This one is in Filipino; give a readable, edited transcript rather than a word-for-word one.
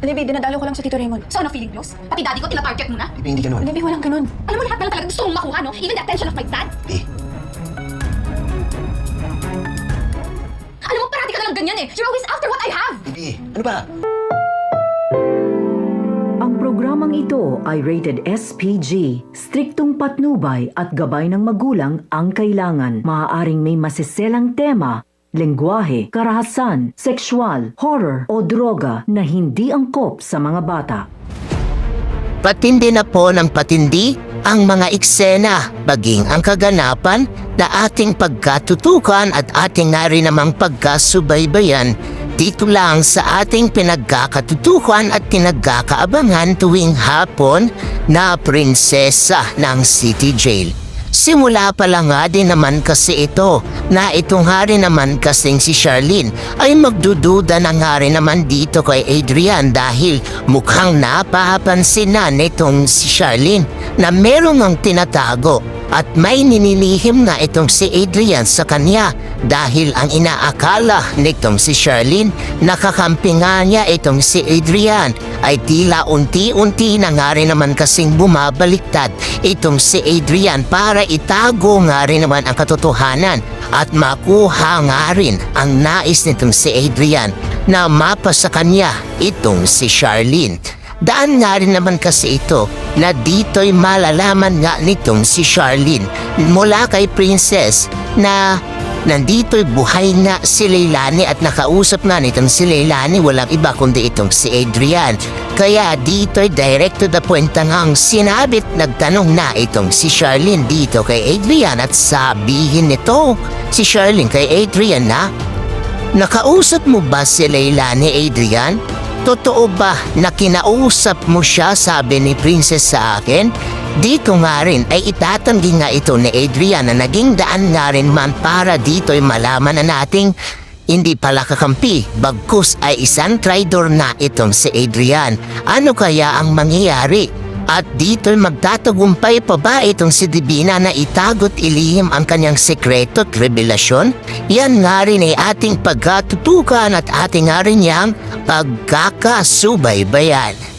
Libby, dinadalo ko lang sa Tito Raymond. So ano feeling loss? Pati daddy ko tinatarget mo na? Libby, hindi ganun. Libby, walang ganun. Alam mo lahat na lang talaga gusto mong makuha, no? Even the attention of my dad. Libby, Alam mo, parati ka na lang ganyan eh. You're always after what I have. Libby, ano ba? Ang programang ito ay rated SPG. Striktong patnubay at gabay ng magulang ang kailangan. Maaaring may masiselang tema, lengguwahe, karahasan, sexual, horror o droga na hindi angkop sa mga bata. Patindi na po ng patindi ang mga eksena, baging ang kaganapan na ating pagkatutukan at ating nari namang pagkasubaybayan dito lang sa ating pinagkakatutukan at pinagkakaabangan tuwing hapon na prinsesa ng City Jail. Simula pa lang nga din naman kasi ito na itong hari naman kasing si Charlene ay magdududa na nga rin naman dito kay Adrian dahil mukhang napapansin na nitong si Charlene na merong ang tinatago at may ninilihim na itong si Adrian sa kanya dahil ang inaakala nitong si Charlene nakakampi nga niya itong si Adrian ay tila unti-unti na nga rin naman kasing bumabaliktad itong si Adrian para itago nga rin naman ang katotohanan at makuha nga rin ang nais nitong si Adrian na mapa sa kanya itong si Charlene. Daan nga rin naman kasi ito na dito'y malalaman nga nitong si Charlene mula kay Princess na nandito'y buhay nga si Leilani at nakausap nga nitong si Leilani walang iba kundi itong si Adrian. Kaya dito'y direct to the point na ngang sinabit nagtanong na itong si Charlene dito kay Adrian at sabihin nito si Charlene kay Adrian na, "Nakausap mo ba si Leilani, Adrian? Totoo ba na kinausap mo siya?" sabi ni Princess sa akin. Dito nga rin ay itatanggi nga ito ni Adrian na naging daan nga rin man para dito'y malaman na nating hindi pala kakampi, bagkus ay isang traitor na itong si Adrian. Ano kaya ang mangyayari? At dito'y magtatagumpay pa ba itong si Divina na itago't ilihim ang kanyang sekreto at revelasyon? Yan nga rin ay ating pagkatutukan at ating nga rin niyang pagkakasubaybayan.